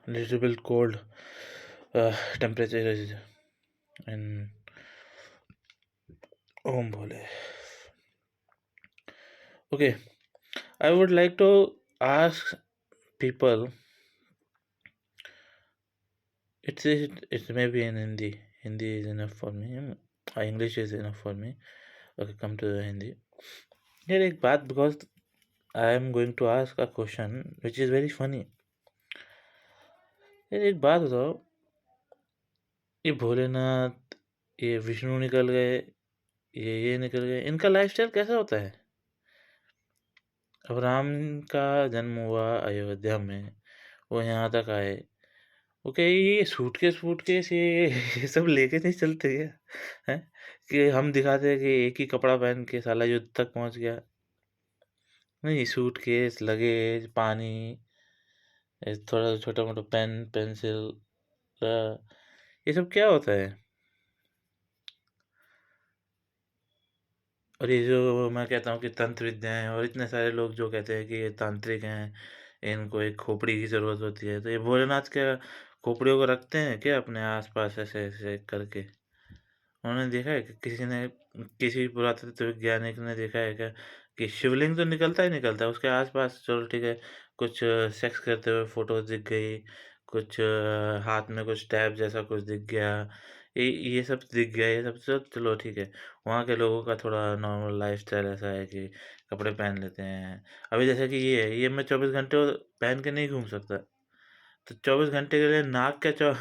little bit cold temperature is in home bole. Okay, I would like to ask people. It may be in Hindi. Hindi is enough for me. English is enough for me. Okay, come to the Hindi. यार एक बात, because I am going to ask a question which is very funny. यार एक बात बताओ, ये भोलेनाथ, ये विष्णु निकल गए, ये निकल गए, इनका लाइफस्टाइल कैसा होता है? अब राम का जन्म हुआ अयोध्या में, वो यहाँ तक आए, वो क्या ये सूटकेस वूटकेस ये सब लेके नहीं चलते क्या? हैं? कि हम दिखाते हैं कि एक ही कपड़ा पहन के साला युद्ध तक पहुँच गया। नहीं, सूटकेस, लगेज, पानी, थोड़ा छोटा-मोटा पेन, पेंसिल, अ, ये सब क्या होता है? और ये जो मैं कहता हूँ कि तंत्र विद्या है, और इतने सारे लोग जो कहते हैं कि ये तांत्रिक हैं, इनको एक खोपड़ी की ज़रूरत होती है, तो ये भोलेनाथ क्या खोपड़ियों को रखते हैं क्या अपने आस-पास ऐसे-ऐसे करके? उन्होंने देखा है कि किसी पुरातत्व वैज्ञानिक ने देखा है क्या कि शिवलिंग तो निकलता ही निकलता है, उसके आस-पास चलो ठीक है, कुछ सेक्स करते हुए फ़ोटोज़ दिख गई, कुछ हाथ में कुछ टैब जैसा कुछ दिख गया, ये सब दिख गया, ये सब चलो ठीक है। वहाँ के लोगों का थोड़ा नॉर्मल लाइफ़स्टाइल ऐसा है कि कपड़े पहन लेते हैं। अभी जैसे कि ये है, ये मैं 24 घंटे पहन के नहीं घूम सकता। तो 24 घंटे के लिए नाक क्या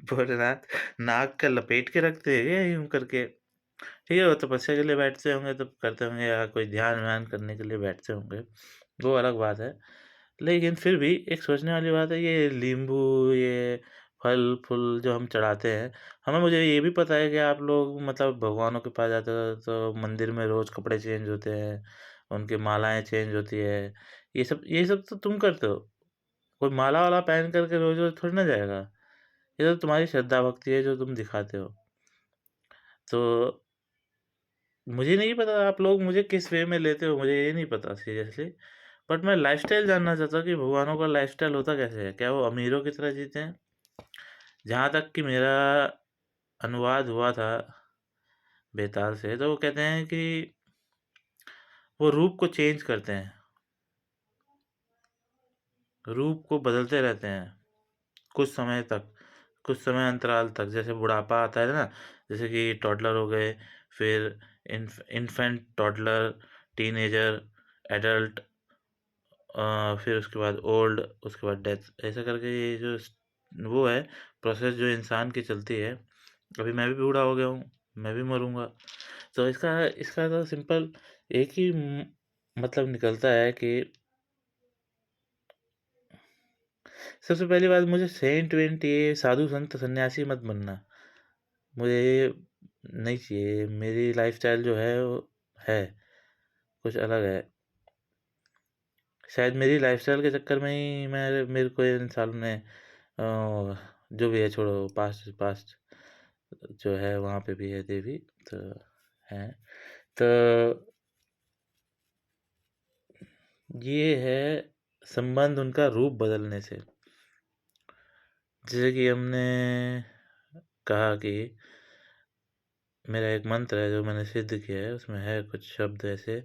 भोलेनाथ नाक का लपेट के रखते हैं क्या यूँ करके? ठीक है, वो तपस्या के लिए बैठते होंगे तो करते होंगे, या कोई ध्यान-व्यान करने के लिए बैठते होंगे, वो अलग बात है। लेकिन फिर भी एक सोचने वाली बात है, ये नींबू, ये फल-फूल जो हम चढ़ाते हैं, मुझे ये भी पता है कि आप लोग मतलब भगवानों के पास जाते हो तो मंदिर में रोज़ कपड़े चेंज होते हैं, उनकी मालाएँ चेंज होती है। ये सब तो तुम करते हो। कोई माला-वाला पहन कर के रोज़-रोज़ थोड़ी ना जाएगा। ये तो तुम्हारी श्रद्धा भक्ति है जो तुम दिखाते हो। तो मुझे नहीं पता आप लोग मुझे किस वे में लेते हो, मुझे ये नहीं पता सीरियसली। बट मैं लाइफ़स्टाइल जानना चाहता हूँ कि भगवानों का लाइफ़स्टाइल होता कैसे है? क्या वो अमीरों की तरह जीते हैं? जहाँ तक कि मेरा अनुवाद हुआ था बेताल से, तो वो कहते हैं कि वो रूप को चेंज करते हैं, रूप को बदलते रहते हैं कुछ समय तक, कुछ समय अंतराल तक। जैसे बुढ़ापा आता है ना, जैसे कि टॉडलर हो गए, फिर इन्फेंट, टॉडलर, टीनेजर, एडल्ट, फिर उसके बाद ओल्ड, उसके बाद डेथ, ऐसा करके ये जो वो है प्रोसेस जो इंसान की चलती है। अभी मैं भी बूढ़ा हो गया हूँ, मैं भी मरूंगा। तो इसका इसका तो सिंपल एक ही मतलब निकलता है कि सबसे पहली बात, मुझे सेंट वेंट ये साधु संत सन्यासी मत बनना, मुझे ये नहीं चाहिए। मेरी लाइफस्टाइल जो है वो है कुछ अलग है। शायद मेरी लाइफ़स्टाइल के चक्कर में ही मेरे को इन सालों ने जो भी है छोड़ो, पास्ट पास्ट जो है वहाँ पे भी है देवी, तो हैं। तो ये है संबंध उनका रूप बदलने से। जैसे कि हमने कहा कि मेरा एक मंत्र है जो मैंने सिद्ध किया है, उसमें है कुछ शब्द ऐसे,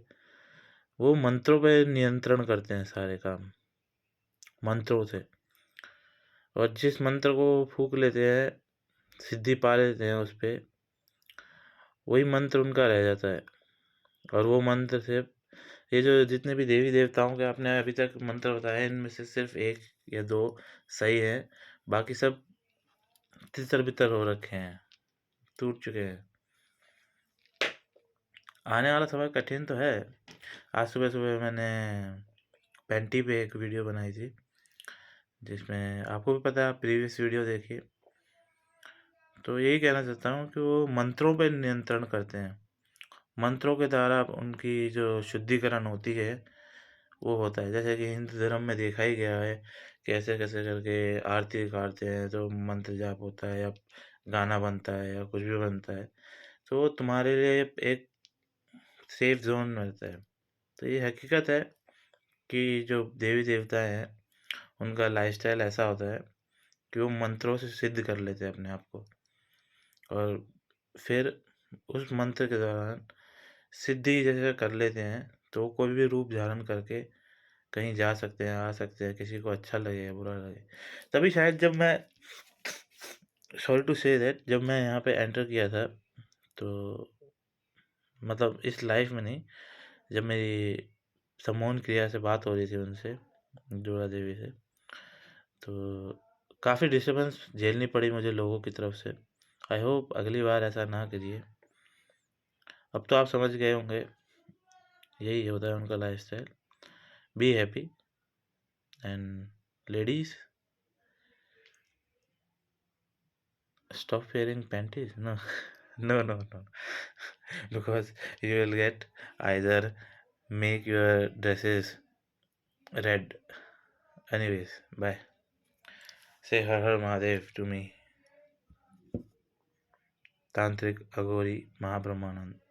वो मंत्रों पे नियंत्रण करते हैं सारे काम, मंत्रों से। और जिस मंत्र को फूँक लेते हैं, सिद्धि पा लेते हैं उस पे, वही मंत्र उनका रह जाता है। और वो मंत्र से ये जो जितने भी देवी-देवताओं के आपने अभी तक मंत्र बताए, इनमें से सिर्फ़ 1 या 2 सही हैं, बाकी सब तितर-बितर हो रखे हैं, टूट चुके हैं। आने वाला समय कठिन तो है। आज सुबह-सुबह मैंने पेंटी पे एक वीडियो बनाई थी, जिसमें आपको भी पता है, आप प्रीवियस वीडियो देखिए। तो यही कहना चाहता हूँ कि वो मंत्रों पे नियंत्रण करते हैं। मंत्रों के द्वारा उनकी जो शुद्धिकरण होती है, वो होता है। जैसे कि हिंदू धर्म में देखा ही गया है, कैसे-कैसे करके आरती उतारते हैं, तो मंत्र जाप होता है, या गाना बनता है, या कुछ भी बनता है। तो वो तुम्हारे लिए एक सेफ ज़ोन रहता है। तो ये हकीकत है कि जो देवी-देवता हैं, उनका लाइफ़स्टाइल ऐसा होता है। कि वो मंत्रों से सिद्ध कर लेते हैं अपने आप को। और फिर उस मंत्र के दौरान सिद्धि जैसे कर लेते हैं, तो वो कोई भी रूप धारण करके कहीं जा सकते हैं, आ सकते हैं, किसी को अच्छा लगे या बुरा लगे। तभी शायद जब मैं सॉरी टू से दैट जब मैं यहाँ पे एंटर किया था, तो मतलब इस लाइफ़ में नहीं, जब मेरी सम्मोहन क्रिया से बात हो रही थी उनसे, दुर्गा देवी से, तो काफ़ी डिस्टर्बेंस झेलनी पड़ी मुझे लोगों की तरफ से। आई होप अगली बार ऐसा ना करिए। अब तो आप समझ गए होंगे, यही होता है उनका lifestyle. Be happy and ladies stop wearing panties. No, no, no, no. Because you will get either make your dresses red. Anyways, bye. Say Har Har Mahadev to me. Tantric Agori Mahabrahmanand.